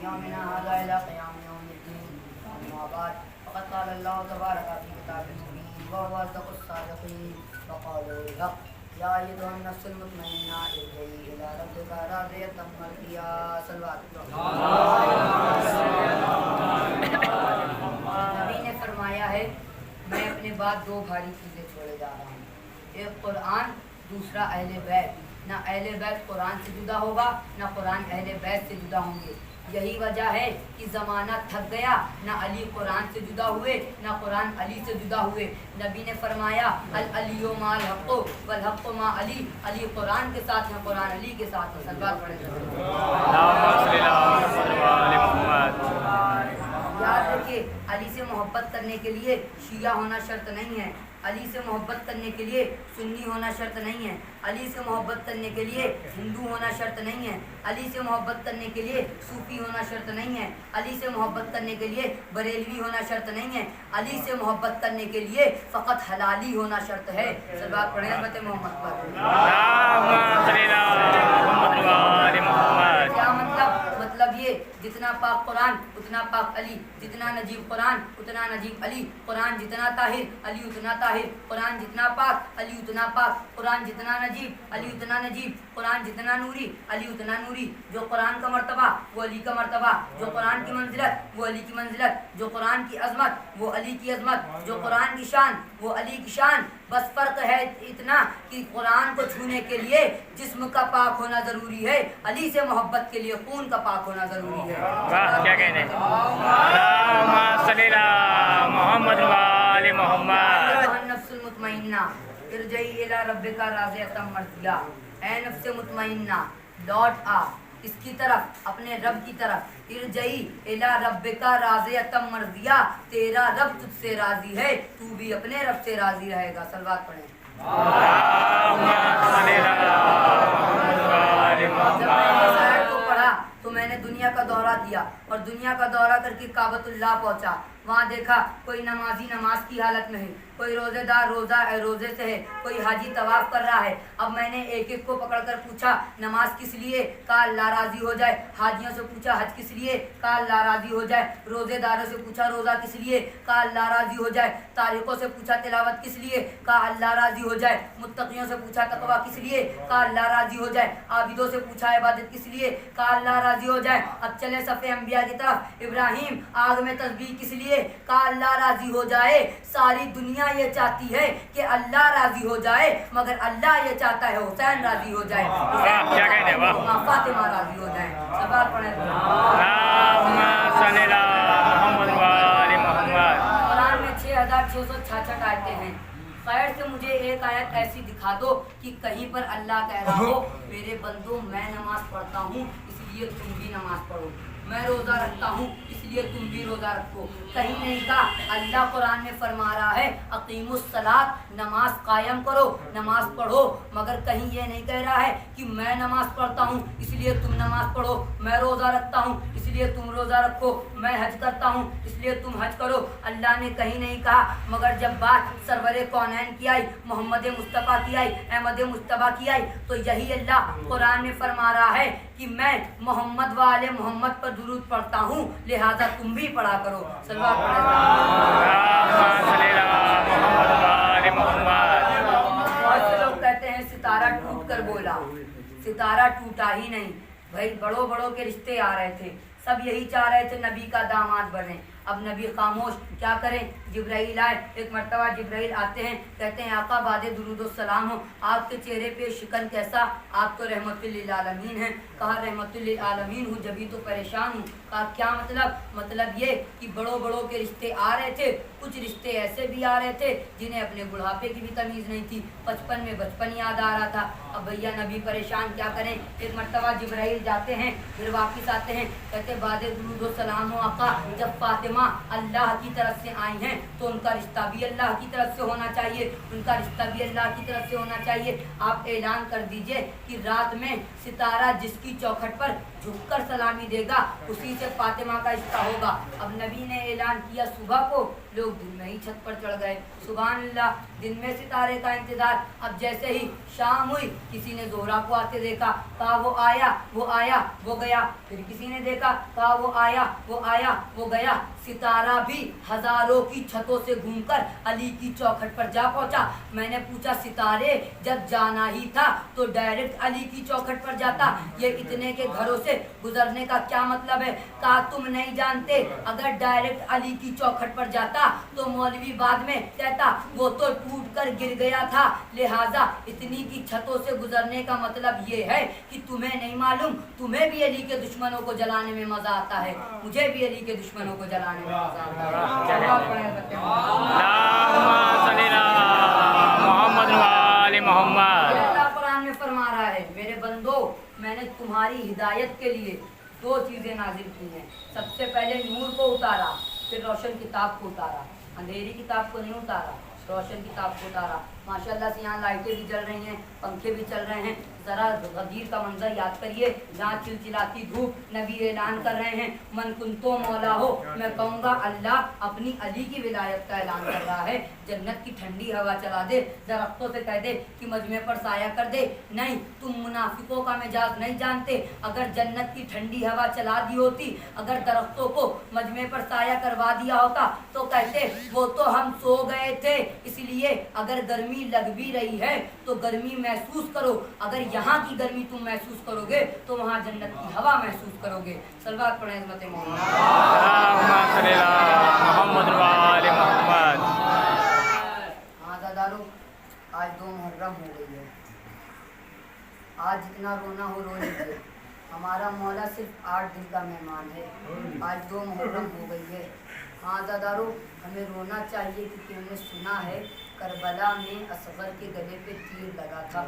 यौमिना हाज़ा इला क़ियाम यौमिद्दीन। अम्मा बाद फ़क़द क़ाल अल्लाहु तबारक फ़ी किताबिहिल मुबीन व हुवा अस्दक़ुस सादिक़ीन व क़ौलुहुल हक़ या अय्युहन नफ्सुल मुत्मइन्ना इरजिई इला रब्बिका राज़ियतम मर्दिया। सल्लल्लाहु नबी ने फरमाया है, मैं अपने बाद दो भारी चीज़ें छोड़े जा रहा हूँ, एक कुरान, दूसरा अहले बैत। ना अहले बैत कुरान से जुदा होगा, ना कुरान अहले बैत से जुदा होंगे। यही वजह है कि ज़माना थक गया, ना अली कुरान से जुदा हुए, ना कुरान अली से जुदा हुए। नबी ने फरमाया अल अलियो माल हक़्क़ो वल हक़्क़ो मा अली, अली कुरान के साथ है, कुरान अली के साथ है। सल्लल्लाहु अलैहि वसल्लम। याद रखिए, अली से मोहब्बत करने के लिए शिया होना शर्त नहीं है, अली से मोहब्बत करने के लिए सुन्नी होना शर्त नहीं है, अली से मोहब्बत करने के लिए हिंदू होना शर्त नहीं है, अली से मोहब्बत करने के लिए सूफी होना शर्त नहीं है, अली से मोहब्बत करने के लिए बरेलवी होना शर्त नहीं है, अली से मोहब्बत करने के लिए फ़कत हलाली होना शर्त है। सल्लल्लाहु अलैहि मोहम्मद पर। क्या मतलब ये, जितना पाक कुरान उतना पाक अली, जितना नजीब कुरान उतना नजीब अली, कुरान जितना ताहिर अली उतना ताहिर, कुरान जितना पाक अली उतना पाक, कुरान जितना नजीब अली उतना नजीब, कुरान जितना नूरी अली उतना नूरी। जो कुरान का मर्तबा वो अली का मर्तबा, जो कुरान की मंजिलत वो अली की मंजिलत, जो कुरान की अजमत वो अली की अजमत, जो कुरान की शान वो अली की शान। बस फ़र्क है इतना कि कुरान को छूने के लिए जिस्म का पाक होना ज़रूरी है, अली से मोहब्बत के लिए खून का पाक होना ज़रूरी है। क्या कहने मोहम्मद वाले मोहम्मद। नफ्सुल मुतमइन्ना इरजिई इला रब्बिका राज़ियतम मर्दिया, ऐ नफ्स मुतमइन्ना लौट आ इसकी तरफ, अपने रब की तरफ। इरजिई इला रब्बिका राज़ियतम मर्दिया, तेरा रब तुझसे राज़ी है, तू भी अपने रब से राज़ी रहेगा। सल्लल्लाहु अलैहि वसल्लम। पढ़ा तो मैंने दुनिया का दौरा किया और दुनिया का दौरा करके काबतुल्लाह पहुंचा। वहाँ देखा कोई नमाजी नमाज की हालत में है, कोई रोज़ेदार रोज़े से है, कोई हाजी तवाफ़ कर रहा है। अब मैंने एक एक को पकड़कर पूछा नमाज किस लिए, कहा अल्लाह राज़ी हो जाए। हाजियों से पूछा हज किस लिए, कहा अल्लाह राज़ी हो जाए। रोज़ेदारों से पूछा रोज़ा किस लिए, कहा अल्लाह राज़ी हो जाए। तारिकों से पूछा तिलावत किस लिए, कहा अल्लाह राज़ी हो जाए। मुत्तक़ियों से पूछा तक़वा किस लिए, कहा अल्लाह राज़ी हो जाए। आबिदों से पूछा इबादत किस लिए, कहा अल्लाह राज़ी हो जाए। अब चले सफ़े अंबिया की तरफ। इब्राहीम आग में तस्बीह किस लिए, कहा अल्लाह राज़ी हो जाए। सारी दुनिया ये चाहती है कि अल्लाह राज़ी हो जाए, मगर अल्लाह ये चाहता है हुसैन राज़ी हो जाए, फातिमा राज़ी हो जाए। सवाल पढ़े कुरान में 6666 आयतें हैं। खैर से मुझे एक आयत ऐसी दिखा दो कि कहीं पर अल्लाह कह रहा हो मेरे बंदो मैं नमाज पढ़ता हूँ इसलिए तुम भी नमाज पढ़ो, मैं रोज़ा रखता हूँ इसलिए तुम भी रोज़ा रखो। कहीं नहीं कहा। अल्लाह कुरान में फरमा रहा है अकीमुस सलात, नमाज कायम करो, नमाज पढ़ो। मगर कहीं ये नहीं कह रहा है कि मैं नमाज पढ़ता हूँ इसलिए तुम नमाज पढ़ो, मैं रोज़ा रखता हूँ इसलिए तुम रोज़ा रखो, मैं हज करता हूँ इसलिए तुम हज करो। अल्लाह ने कहीं नहीं कहा। मगर जब बात सरवरे कौनैन की आई, मोहम्मद मुस्तफ़ा की आई, अहमद मुस्तफ़ा की आई, तो यही अल्लाह कुरान में फरमा रहा है कि मैं मोहम्मद वाले मोहम्मद पर दुरूद पढ़ता हूँ, लिहाजा तुम भी पढ़ा करो। सल्लल्लाहु अलैहि वसल्लम। बहुत से लोग कहते हैं सितारा टूट कर बोला, सितारा टूटा ही नहीं भाई। बड़ों बड़ों के रिश्ते आ रहे थे, सब यही चाह रहे थे नबी का दामाद बने। अब नबी खामोश, क्या करें। जिब्राइल आए, एक मरतबा जिब्राइल आते हैं, कहते हैं आका बादे दुरूद सलाम हो, आपके चेहरे पे शिकन कैसा, आप तो रहमतुल लिल आलमीन हैं। कहा रहमतुल लिल आलमीन हूँ जभी तो परेशान हूँ। कहा क्या मतलब ये कि बड़ों बड़ों के रिश्ते आ रहे थे, कुछ रिश्ते ऐसे भी आ रहे थे जिन्हें अपने बुढ़ापे की भी तमीज़ नहीं थी, बचपन में बचपन याद आ रहा था। अब भैया नबी परेशान, क्या करें। एक मरतबा जिब्राइल जाते हैं, फिर वापस आते हैं, कहते बादे दुरूद सलाम हो आका, जब फातिमा अल्लाह की तरफ से आई हैं तो उनका रिश्ता भी अल्लाह की तरफ से होना चाहिए, उनका रिश्ता भी अल्लाह की तरफ से होना चाहिए। आप ऐलान कर दीजिए कि रात में सितारा जिसकी चौखट पर झुककर सलामी देगा उसी से फातिमा का रिश्ता होगा। अब नबी ने ऐलान किया सुबह को, लोग दिन में ही छत पर चढ़ गए। सुभान अल्लाह, दिन में सितारे का इंतजार। अब जैसे ही शाम हुई, किसी ने जोहरा को आते देखा, कहा वो आया वो आया वो गया। फिर किसी ने देखा, कहा वो आया वो आया वो गया। सितारा भी हजारों की छतों से घूमकर अली की चौखट पर जा पहुंचा। मैंने पूछा, सितारे जब जाना ही था तो डायरेक्ट अली की चौखट पर जाता, ये इतने के घरों से गुजरने का क्या मतलब है? कहा तुम नहीं जानते, अगर डायरेक्ट अली की चौखट पर जाता तो मौलवी बाद में कहता वो तो टूट कर गिर गया था, लिहाजा इतनी की छतों से गुजरने का मतलब ये है कि तुम्हें नहीं मालूम, तुम्हें भी अली के दुश्मनों को जलाने में मजा आता है, मुझे भी अली के दुश्मनों को जलाने में मजा आता है। अल्लाह कुरान में फरमा रहा है, मेरे बंदो, मैंने तुम्हारी हिदायत के लिए दो चीजें नाजिल की हैं। सबसे पहले नूर को उतारा, फिर रोशन किताब को उतारा। अंधेरी किताब को नहीं उतारा, रोशन किताब को उतारा। माशाल्लाह से यहाँ लाइटें भी जल रही हैं, पंखे भी चल रहे हैं। ज़रा गदीर का मंजर याद करिए, जहाँ चिलचिलाती धूप, नबी ऐलान कर रहे हैं, मन कुंतो मौला हो। मैं कहूँगा अल्लाह अपनी अली की विलायत का ऐलान कर रहा है। जन्नत की ठंडी हवा चला दे, दरख्तों से कह दे कि मजमे पर साया कर दे। नहीं, तुम मुनाफिकों का मिजाज नहीं जानते। अगर जन्नत की ठंडी हवा चला दी होती, अगर दरख्तों को मजमे पर साया करवा दिया होता तो कहते वो तो हम सो गए थे, इसलिए अगर गर्मी लग भी रही है तो गर्मी महसूस करो। अगर यहाँ की गर्मी तुम महसूस करोगे तो वहाँ जन्नत की हवा महसूस करोगे। सलवात पढ़ें हिज़्मत मोहम्मद। हाँ दादारो, आज 2 मुहर्रम हो गई है। आज जितना रोना हो रो लीजिए, हमारा मौला सिर्फ 8 दिन का मेहमान है। आज 2 मुहर्रम हो गई है। हाँ दादारो, हमें रोना चाहिए क्योंकि हमने सुना है करबला में असगर के गले पे तीर लगा था।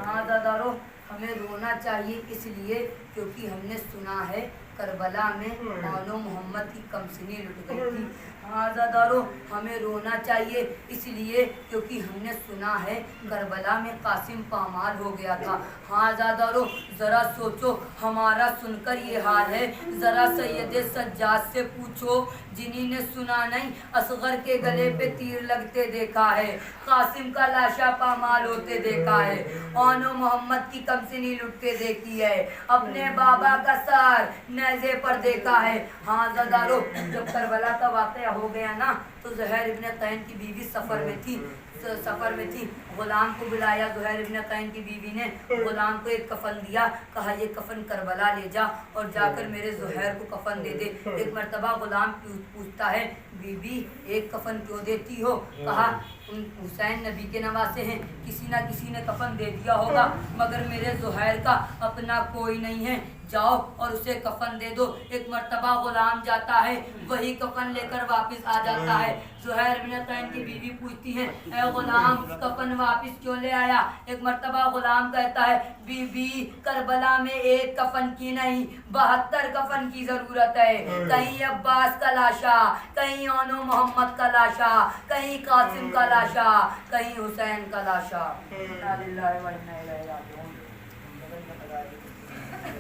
हाँ दादारो, हमें रोना चाहिए इसलिए क्योंकि हमने सुना है करबला में मौला मोहम्मद की कमसिनी लुट गई थी। हाँ दादारो, हमें रोना चाहिए इसलिए क्योंकि हमने सुना है करबला में कासिम पामाल हो गया था। हाँ दादारो, ज़रा सोचो, हमारा सुनकर ये हाल है, ज़रा सैयद सज्जाद से पूछो जिन्हीं ने सुना नहीं असगर के गले पे तीर लगते देखा है, कासिम का लाशा पामाल होते देखा है, ओनो मोहम्मद की कमसिनी लुटते देखी है, अपने बाबा का सर नेज़े पर देखा है। हाँ दादारो, जब करबला का वाक़या हो गया ना तो ज़ुहैर इब्न तैन की बीवी सफ़र में थी। गुलाम को बुलाया, ज़ुहैर इब्न तैन की बीवी ने गुलाम को एक कफन दिया, कहा ये कफन करबला ले जा और जाकर मेरे ज़ुहैर को कफन दे दे। एक मर्तबा गुलाम पूछता है, बीबी एक कफन क्यों देती हो? कहा तुम हुसैन नबी के नवासे हैं, किसी ना किसी ने कफन दे दिया होगा, मगर मेरे ज़ुहैर का अपना कोई नहीं है, जाओ और उसे कफन दे दो। एक मर्तबा गुलाम जाता है, वही कफन लेकर वापस आ जाता है। ज़ुहैर इब्न तैन की बीवी पूछती है, ए गुलाम कफन वापस क्यों ले आया? एक मर्तबा गुलाम कहता है, बीबी करबला में एक कफन की नहीं 72 कफन की ज़रूरत है। कहीं अब्बास का लाशा, कहीं ओनो मोहम्मद का लाशा, कहीं कासिम का लाशा, कहीं हुसैन का लाशा।